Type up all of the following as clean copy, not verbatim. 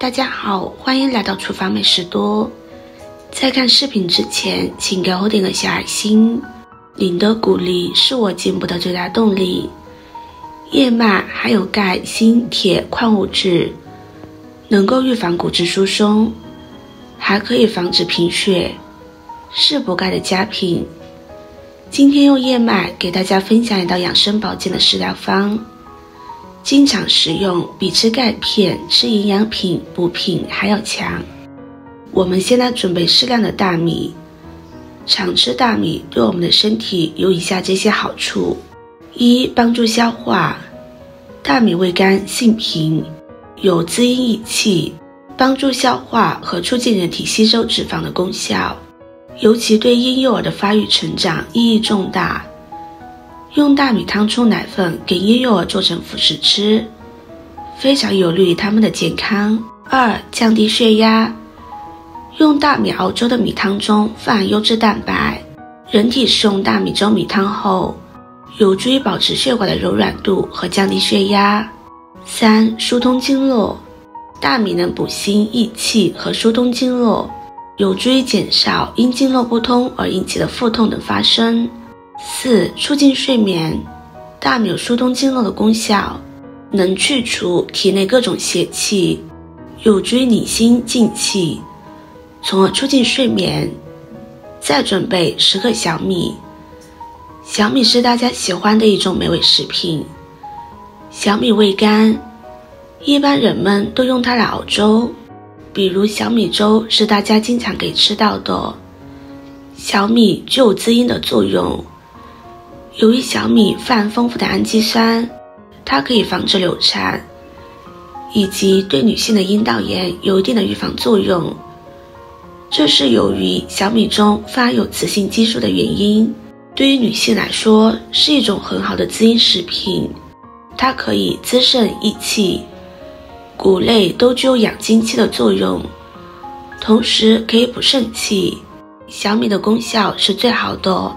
大家好，欢迎来到厨房美食多。在看视频之前，请给我点个小爱心，您的鼓励是我进步的最大动力。燕麦含有钙、锌、铁、矿物质，能够预防骨质疏松，还可以防止贫血，是补钙的佳品。今天用燕麦给大家分享一道养生保健的食疗方，经常食用比吃钙片、吃营养品、补品还要强。我们现在准备适量的大米，常吃大米对我们的身体有以下这些好处：一、帮助消化。大米味甘性平，有滋阴益气、帮助消化和促进人体吸收脂肪的功效，尤其对婴幼儿的发育成长意义重大。用大米汤冲奶粉给婴幼儿做成辅食吃，非常有利于他们的健康。二、降低血压。用大米熬粥的米汤中富含优质蛋白，人体食用大米粥米汤后，有助于保持血管的柔软度和降低血压。三、疏通经络。大米能补心益气和疏通经络，有助于减少因经络不通而引起的腹痛等发生。四、促进睡眠。大米有疏通经络的功效，能去除体内各种邪气，有助于理心静气，从而促进睡眠。再准备10克小米。小米是大家喜欢的一种美味食品。小米味甘，一般人们都用它来熬粥，比如小米粥是大家经常可以吃到的。小米具有滋阴的作用，由于小米富含丰富的氨基酸，它可以防止流产，以及对女性的阴道炎有一定的预防作用。这是由于小米中富含有雌性激素的原因，对于女性来说是一种很好的滋阴食品。它可以滋肾益气，谷类都具有养精气的作用，同时可以补肾气。小米的功效是最好的。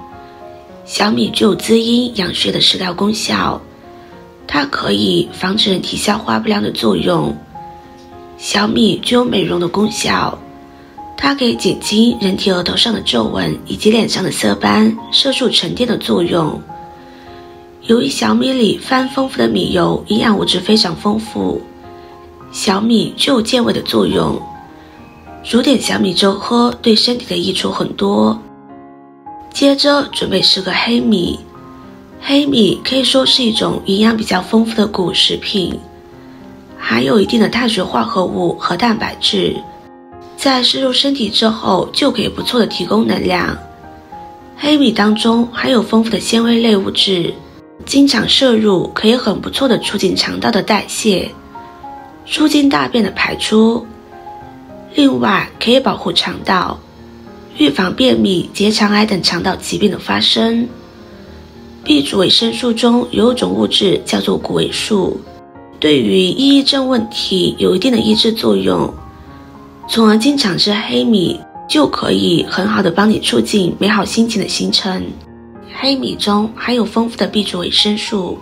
小米具有滋阴养血的食疗功效，它可以防止人体消化不良的作用。小米具有美容的功效，它可以减轻人体额头上的皱纹以及脸上的色斑、色素沉淀的作用。由于小米里富含丰富的米油，营养物质非常丰富，小米具有健胃的作用，煮点小米粥喝对身体的益处很多。接着准备10个黑米。黑米可以说是一种营养比较丰富的谷物食品，含有一定的碳水化合物和蛋白质，在摄入身体之后就可以不错的提供能量。黑米当中含有丰富的纤维类物质，经常摄入可以很不错的促进肠道的代谢，促进大便的排出，另外可以保护肠道，预防便秘、结肠癌等肠道疾病的发生。B 族维生素中有一种物质叫做谷维素，对于抑郁症问题有一定的抑制作用，从而经常吃黑米就可以很好的帮你促进美好心情的形成。黑米中含有丰富的 B 族维生素，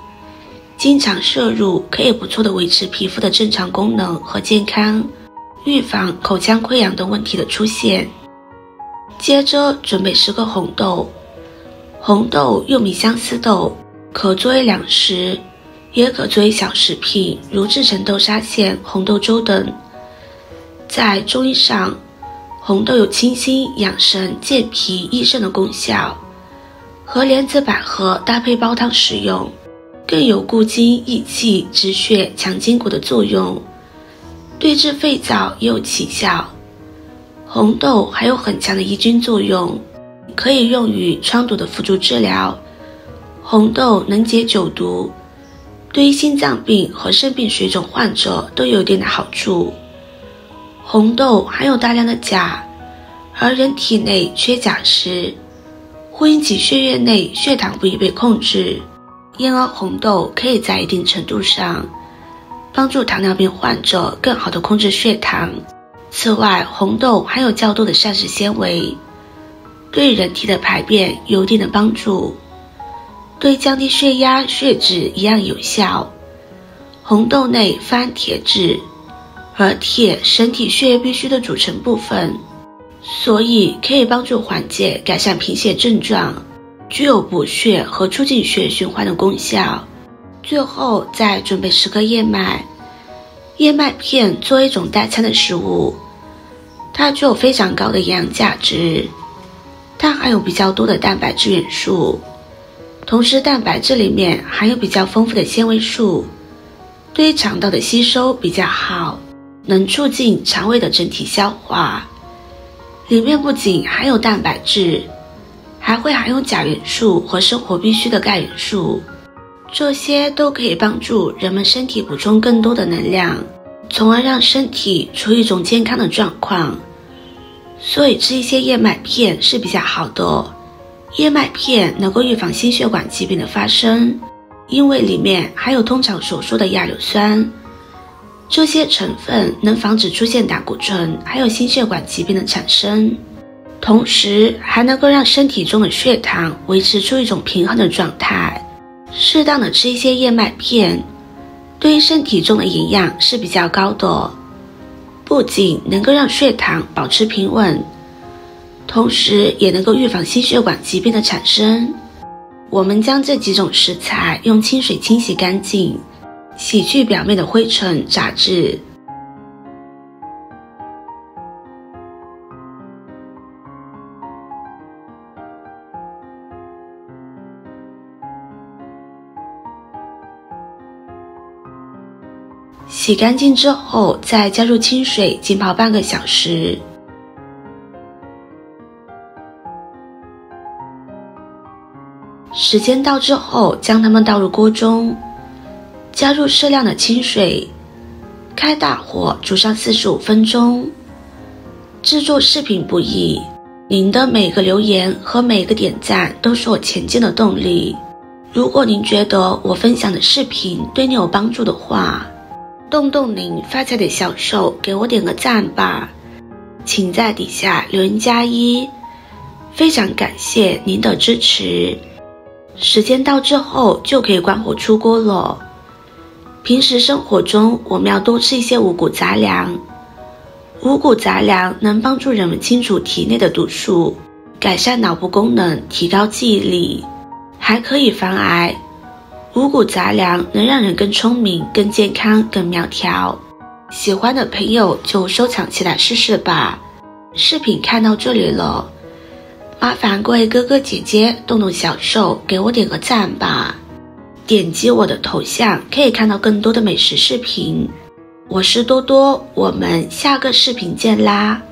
经常摄入可以不错的维持皮肤的正常功能和健康，预防口腔溃疡等问题的出现。接着准备10个红豆。红豆又名相思豆，可作为粮食，也可作为小食品，如制成豆沙馅、红豆粥等。在中医上，红豆有清心、养神、健脾、益肾的功效，和莲子、百合搭配煲汤食用，更有固精益气、止血、强筋骨的作用，对治肺燥也有奇效。红豆还有很强的抑菌作用，可以用于疮毒的辅助治疗。红豆能解酒毒，对于心脏病和肾病水肿患者都有一定的好处。红豆含有大量的钾，而人体内缺钾时，会引起血液内血糖不易被控制，因而红豆可以在一定程度上帮助糖尿病患者更好地控制血糖。此外，红豆含有较多的膳食纤维，对人体的排便有一定的帮助，对降低血压、血脂一样有效。红豆内富含铁质，而铁身体血液必需的组成部分，所以可以帮助缓解、改善贫血症状，具有补血和促进血液循环的功效。最后再准备10颗燕麦。燕麦片作为一种代餐的食物，它具有非常高的营养价值，它含有比较多的蛋白质元素，同时蛋白质里面含有比较丰富的纤维素，对于肠道的吸收比较好，能促进肠胃的整体消化。里面不仅含有蛋白质，还会含有钾元素和生活必需的钙元素，这些都可以帮助人们身体补充更多的能量，从而让身体处于一种健康的状况。所以吃一些燕麦片是比较好的。燕麦片能够预防心血管疾病的发生，因为里面含有通常所说的亚硫酸，这些成分能防止出现胆固醇还有心血管疾病的产生，同时还能够让身体中的血糖维持出一种平衡的状态。适当的吃一些燕麦片，对于身体中的营养是比较高的，不仅能够让血糖保持平稳，同时也能够预防心血管疾病的产生。我们将这几种食材用清水清洗干净，洗去表面的灰尘杂质。洗干净之后，再加入清水浸泡半个小时。时间到之后，将它们倒入锅中，加入适量的清水，开大火煮上45分钟。制作视频不易，您的每个留言和每个点赞都是我前进的动力。如果您觉得我分享的视频对你有帮助的话，动动您发财的小手，给我点个赞吧，请在底下留言+1，非常感谢您的支持。时间到之后就可以关火出锅了。平时生活中我们要多吃一些五谷杂粮，五谷杂粮能帮助人们清除体内的毒素，改善脑部功能，提高记忆力，还可以防癌。五谷杂粮能让人更聪明、更健康、更苗条。喜欢的朋友就收藏起来试试吧。视频看到这里了，麻烦各位哥哥姐姐动动小手，给我点个赞吧。点击我的头像可以看到更多的美食视频。我是多多，我们下个视频见啦。